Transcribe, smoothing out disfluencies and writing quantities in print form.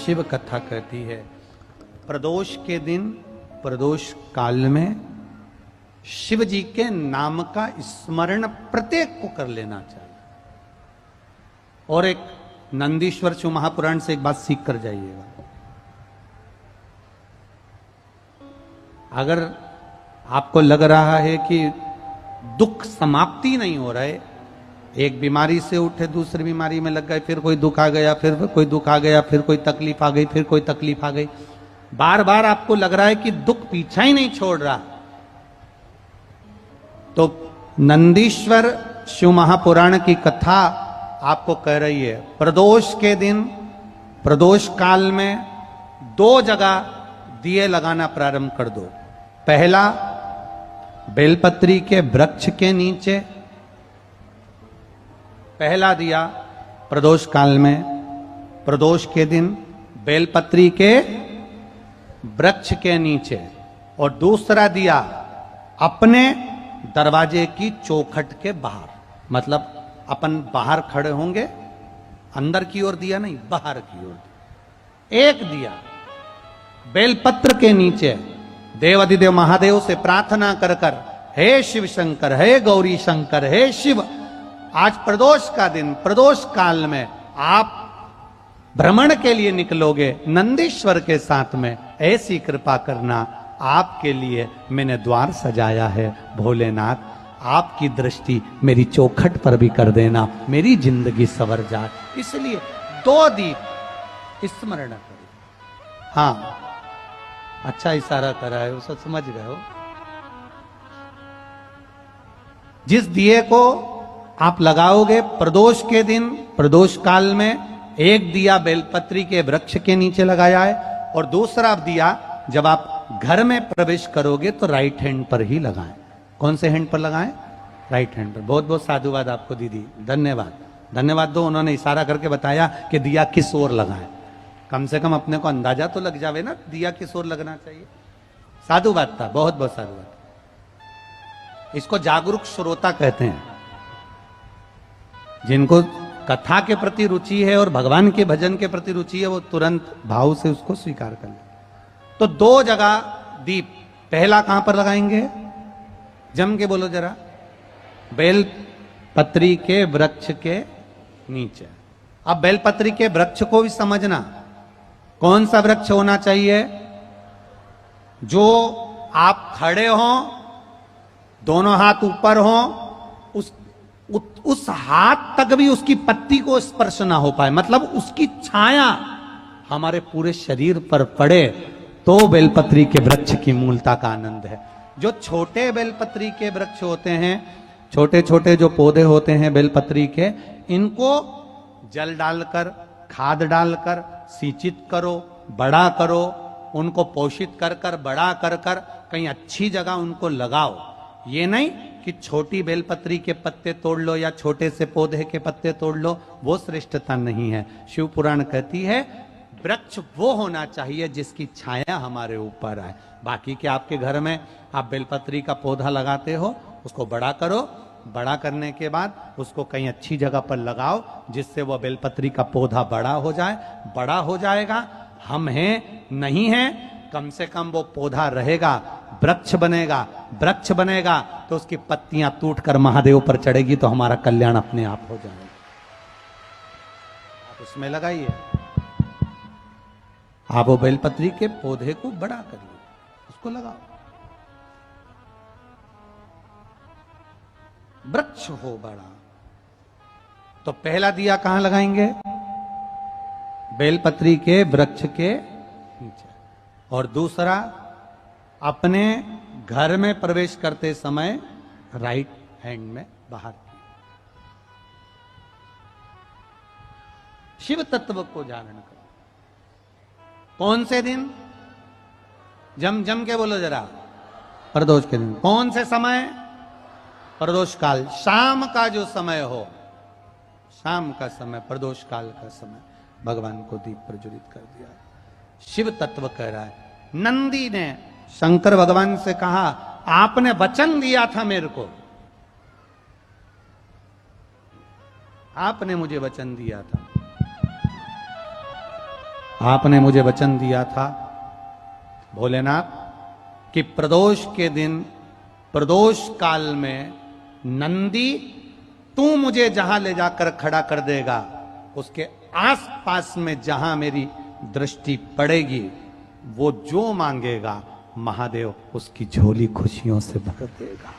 शिव कथा कहती है प्रदोष के दिन प्रदोष काल में शिव जी के नाम का स्मरण प्रत्येक को कर लेना चाहिए। और एक नंदीश्वर शिव महापुराण से एक बात सीख कर जाइएगा। अगर आपको लग रहा है कि दुख समाप्ति नहीं हो रहा है, एक बीमारी से उठे दूसरी बीमारी में लग गए, फिर कोई दुख आ गया, फिर कोई दुख आ गया, फिर कोई तकलीफ आ गई, फिर कोई तकलीफ आ गई, बार बार आपको लग रहा है कि दुख पीछा ही नहीं छोड़ रहा, तो नंदीश्वर शिव महापुराण की कथा आपको कह रही है प्रदोष के दिन प्रदोष काल में 2 जगह दिए लगाना प्रारंभ कर दो। पहला बेलपत्री के वृक्ष के नीचे, पहला दिया प्रदोष काल में प्रदोष के दिन बेलपत्री के वृक्ष के नीचे, और दूसरा दिया अपने दरवाजे की चौखट के बाहर। मतलब अपन बाहर खड़े होंगे, अंदर की ओर दिया नहीं, बाहर की ओर। एक दिया बेलपत्र के नीचे देवाधिदेव महादेव से प्रार्थना कर कर, हे शिव शंकर, हे गौरी शंकर, हे शिव, आज प्रदोष का दिन प्रदोष काल में आप भ्रमण के लिए निकलोगे नंदीश्वर के साथ में, ऐसी कृपा करना, आपके लिए मैंने द्वार सजाया है भोलेनाथ, आपकी दृष्टि मेरी चौखट पर भी कर देना, मेरी जिंदगी संवर जाए। इसलिए 2 दीप स्मरण करो। हाँ, अच्छा इशारा करा है, उसे समझ गए हो। जिस दिए को आप लगाओगे प्रदोष के दिन प्रदोष काल में, एक दिया बेलपत्री के वृक्ष के नीचे लगाया है, और दूसरा दिया जब आप घर में प्रवेश करोगे तो राइट हैंड पर ही लगाएं। कौन से हैंड पर लगाएं? राइट हैंड पर। बहुत बहुत साधुवाद आपको दीदी, धन्यवाद, धन्यवाद दो। उन्होंने इशारा करके बताया कि दिया किस ओर लगाएं। कम से कम अपने को अंदाजा तो लग जावे ना दिया किस ओर लगना चाहिए। साधुवाद था, बहुत बहुत साधुवाद। इसको जागरूक श्रोता कहते हैं, जिनको कथा के प्रति रुचि है और भगवान के भजन के प्रति रुचि है, वो तुरंत भाव से उसको स्वीकार कर ले। तो 2 जगह दीप, पहला कहां पर लगाएंगे? जम के बोलो जरा। बेलपत्री के वृक्ष के नीचे। अब बेलपत्री के वृक्ष को भी समझना, कौन सा वृक्ष होना चाहिए? जो आप खड़े हो, दोनों हाथ ऊपर हो, उस हाथ तक भी उसकी पत्ती को स्पर्श ना हो पाए, मतलब उसकी छाया हमारे पूरे शरीर पर पड़े, तो बेलपत्री के वृक्ष की मूलता का आनंद है। जो छोटे बेलपत्री के वृक्ष होते हैं, छोटे छोटे जो पौधे होते हैं बेलपत्री के, इनको जल डालकर, खाद डालकर सिंचित करो, बड़ा करो, उनको पोषित कर कर, बड़ा कर कर कहीं अच्छी जगह उनको लगाओ। ये नहीं कि छोटी बेलपत्री के पत्ते तोड़ लो या छोटे से पौधे के पत्ते तोड़ लो, वो श्रेष्ठता नहीं है। शिव पुराण कहती है वृक्ष वो होना चाहिए जिसकी छाया हमारे ऊपर आए। बाकी के आपके घर में आप बेलपत्री का पौधा लगाते हो, उसको बड़ा करो, बड़ा करने के बाद उसको कहीं अच्छी जगह पर लगाओ जिससे वह बेलपत्री का पौधा बड़ा हो जाए। बड़ा हो जाएगा, हम हैं नहीं हैं, कम से कम वो पौधा रहेगा, वृक्ष बनेगा। वृक्ष बनेगा तो उसकी पत्तियां टूटकर महादेव पर चढ़ेगी, तो हमारा कल्याण अपने आप हो जाएगा। आप उसमें लगाइए, आप वो बेलपत्री के पौधे को बड़ा करिए, उसको लगाओ, वृक्ष हो बड़ा। तो पहला दिया कहां लगाएंगे? बेलपत्री के वृक्ष के नीचे। और दूसरा अपने घर में प्रवेश करते समय राइट हैंड में बाहर। शिव तत्व को धारण करो। कौन से दिन? जम जम के बोलो जरा। प्रदोष के दिन। कौन से समय? प्रदोष काल, शाम का जो समय हो, शाम का समय, प्रदोष काल का समय, भगवान को दीप प्रज्वलित कर दिया। शिव तत्व कह रहा है। नंदी ने शंकर भगवान से कहा, आपने वचन दिया था मेरे को, आपने मुझे वचन दिया था, आपने मुझे वचन दिया था भोलेनाथ कि प्रदोष के दिन, प्रदोष काल में नंदी तू मुझे जहां ले जाकर खड़ा कर देगा, उसके आसपास में जहां मेरी दृष्टि पड़ेगी, वो जो मांगेगा महादेव उसकी झोली खुशियों से भर देगा।